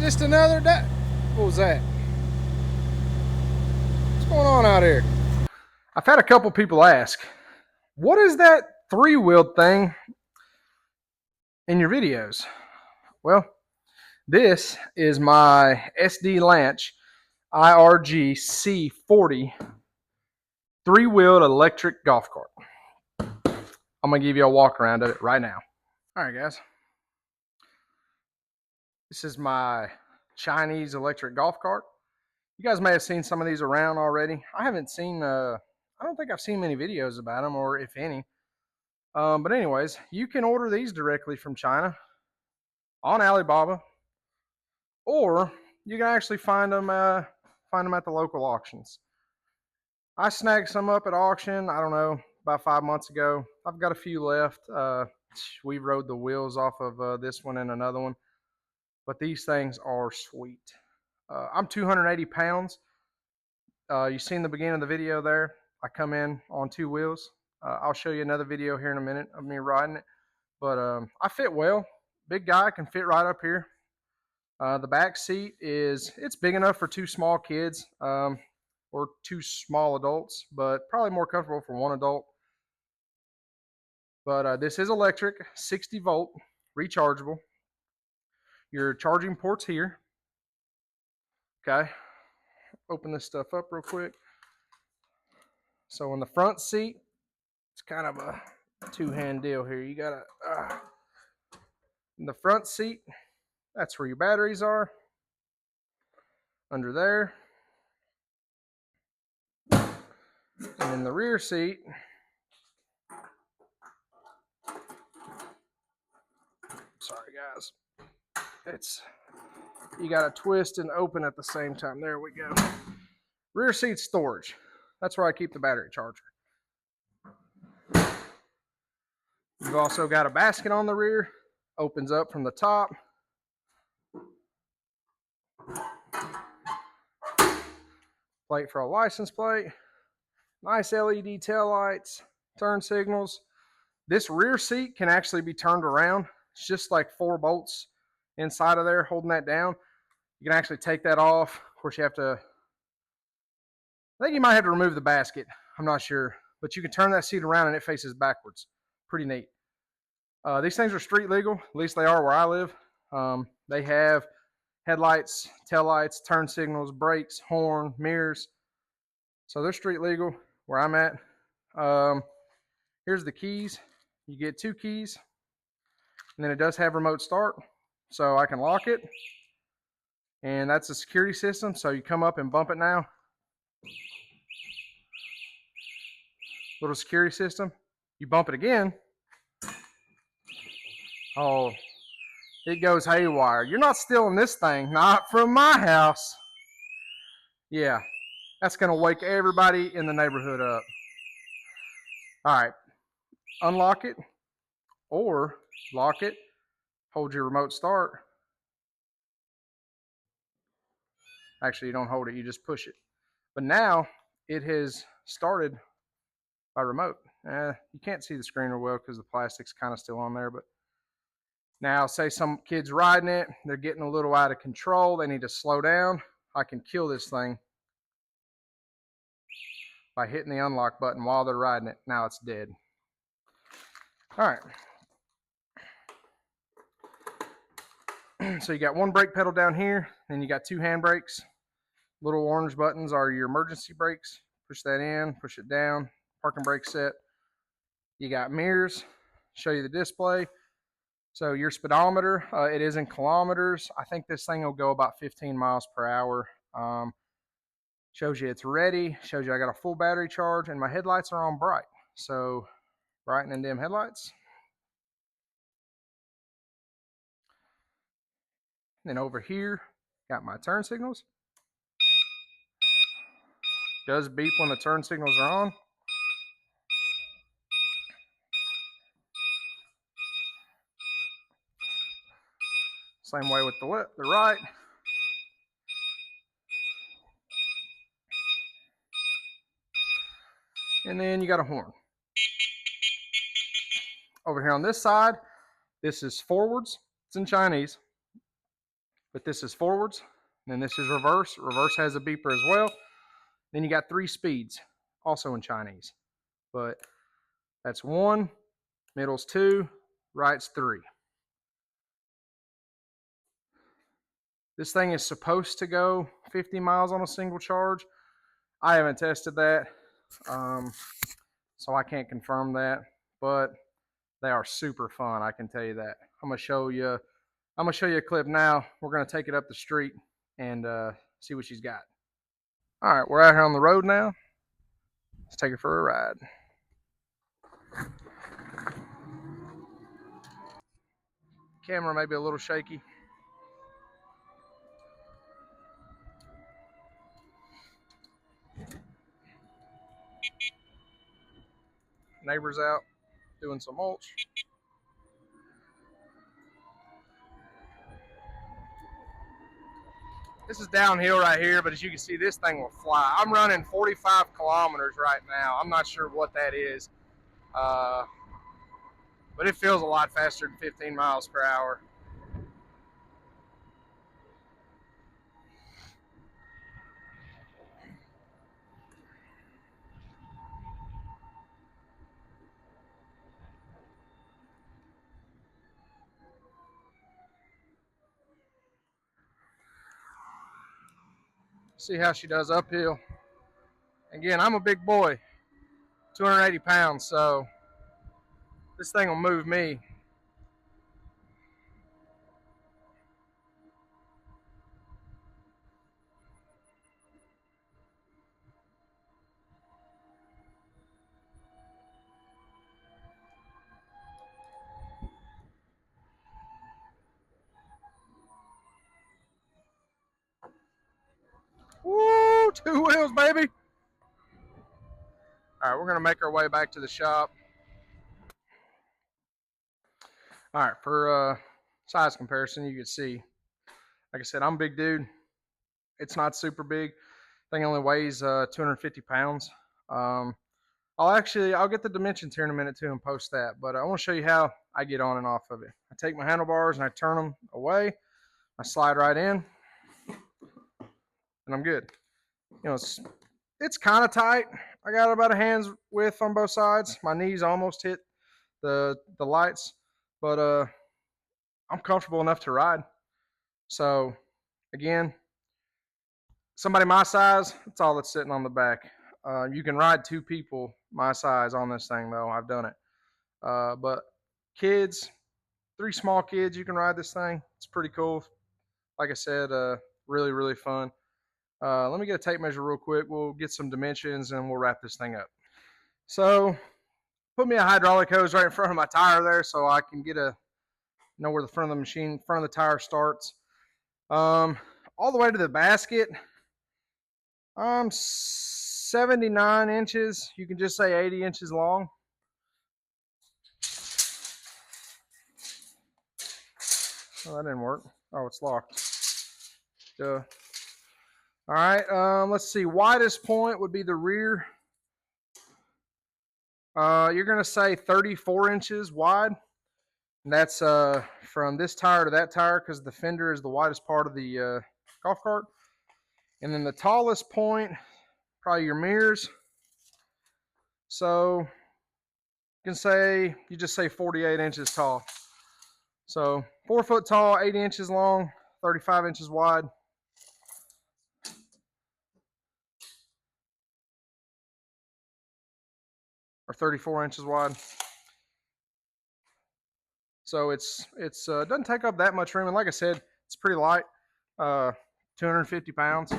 just another day. What was that? What's going on out here? I've had a couple people ask, what is that three-wheeled thing in your videos? Well, this is my SD Lanch IRG C40 three-wheeled electric golf cart. I'm going to give you a walk around of it right now. All right, guys. This is my Chinese electric golf cart. You guys may have seen some of these around already. I don't think I've seen many videos about them, or if any. But anyways, you can order these directly from China on Alibaba, or you can actually find them at the local auctions. I snagged some up at auction, I don't know, about 5 months ago. I've got a few left. We rode the wheels off of this one and another one, but these things are sweet. I'm 280 pounds. You seen the beginning of the video there. I come in on two wheels. I'll show you another video here in a minute of me riding it. But I fit well. Big guy, can fit right up here. The back seat it's big enough for two small kids or two small adults, but probably more comfortable for one adult. But this is electric, 60 volt, rechargeable. Your charging port's here. Okay, open this stuff up real quick. So in the front seat, it's kind of a two-hand deal here. You gotta in the front seat, that's where your batteries are. Under there. And in the rear seat, sorry guys, you gotta twist and open at the same time. There we go. Rear seat storage. That's where I keep the battery charger. You've also got a basket on the rear. Opens up from the top. Plate for a license plate. Nice LED tail lights. Turn signals. This rear seat can actually be turned around. It's just like 4 bolts inside of there holding that down. You can actually take that off. Of course, I think you might have to remove the basket. I'm not sure. But you can turn that seat around and it faces backwards. Pretty neat. These things are street legal. At least they are where I live. They have headlights, taillights, turn signals, brakes, horn, mirrors. So they're street legal where I'm at. Here's the keys. You get 2 keys. And then it does have remote start. So I can lock it. And that's a security system. So you come up and bump it now. Little security system. You bump it again. Oh, it goes haywire. You're not stealing this thing. Not from my house. Yeah, that's going to wake everybody in the neighborhood up. All right. Unlock it or lock it. Hold your remote start. Actually, you don't hold it. You just push it. But now it has started by remote. You can't see the screen real well because the plastic's kind of still on there. But now, say some kid's riding it. They're getting a little out of control. They need to slow down. I can kill this thing by hitting the unlock button while they're riding it. Now it's dead. All right. So you got one brake pedal down here, then you got 2 hand brakes. Little orange buttons are your emergency brakes. Push that in, push it down. Parking brake set. You got mirrors, show you the display. So your speedometer, it is in kilometers. I think this thing will go about 15 miles per hour. Shows you it's ready, shows you I got a full battery charge, and my headlights are on bright. So bright and dim headlights. Then over here, got my turn signals. Does beep when the turn signals are on. Same way with the right. And then you got a horn. Over here on this side, this is forwards. It's in Chinese. but this is forwards. And then this is reverse. Reverse has a beeper as well. Then you got 3 speeds, also in Chinese. But that's 1, middle's 2, right's 3. This thing is supposed to go 50 miles on a single charge. I haven't tested that, so I can't confirm that. But they are super fun, I can tell you that. I'm gonna show you a clip now. We're gonna take it up the street and see what she's got. All right, we're out here on the road now. Let's take her for a ride. Camera may be a little shaky. Neighbors out doing some mulch. This is downhill right here, but as you can see, this thing will fly. I'm running 45 kilometers right now. I'm not sure what that is, but it feels a lot faster than 15 miles per hour. See how she does uphill. Again, I'm a big boy, 280 pounds, so this thing will move me. Woo, 2 wheels, baby. All right, we're gonna make our way back to the shop. All right, for size comparison, you can see, like I said, I'm a big dude. It's not super big. I think it only weighs 250 pounds. I'll get the dimensions here in a minute too and post that, but I want to show you how I get on and off of it. I take my handlebars and I turn them away. I slide right in, and I'm good. You know, it's kind of tight. I got about a hand's width on both sides. My knees almost hit the lights, but I'm comfortable enough to ride. So again, somebody my size, that's all that's sitting on the back. You can ride 2 people my size on this thing though. I've done it. But kids, 3 small kids, you can ride this thing. It's pretty cool. Like I said, really, really fun. Let me get a tape measure real quick. We'll get some dimensions and we'll wrap this thing up. So put me a hydraulic hose right in front of my tire there so I can know where the front of the tire starts. All the way to the basket, 79 inches. You can just say 80 inches long. Oh, that didn't work. Oh, it's locked. Duh. All right, let's see. Widest point would be the rear. You're going to say 34 inches wide. And that's from this tire to that tire because the fender is the widest part of the golf cart. And then the tallest point, probably your mirrors. So you just say 48 inches tall. So 4 foot tall, 80 inches long, 35 inches wide. Or 34 inches wide. So it's doesn't take up that much room, and like I said, it's pretty light, 250 pounds,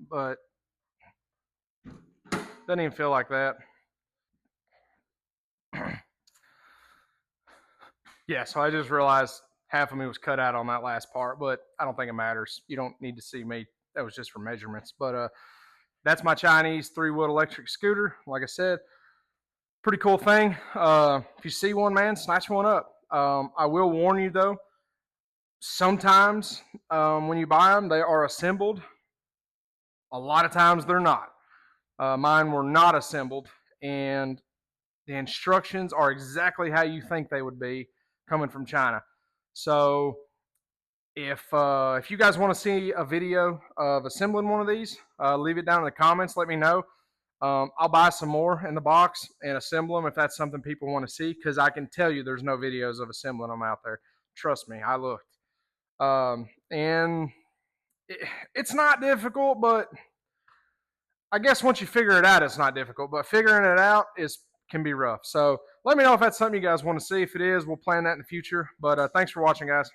but doesn't even feel like that. Yeah, so I just realized half of me was cut out on that last part, but I don't think it matters. You don't need to see me. That was just for measurements. But that's my Chinese 3-wheel electric scooter. Like I said, pretty cool thing. If you see one, man, snatch one up. I will warn you though, sometimes when you buy them, they are assembled. A lot of times they're not. Mine were not assembled, and the instructions are exactly how you think they would be coming from China. So If you guys want to see a video of assembling one of these, leave it down in the comments. Let me know. I'll buy some more in the box and assemble them if that's something people want to see, because I can tell you there's no videos of assembling them out there. Trust me, I looked. And it's not difficult, but I guess once you figure it out, it's not difficult. But figuring it out can be rough. So let me know if that's something you guys want to see. If it is, we'll plan that in the future. But thanks for watching, guys.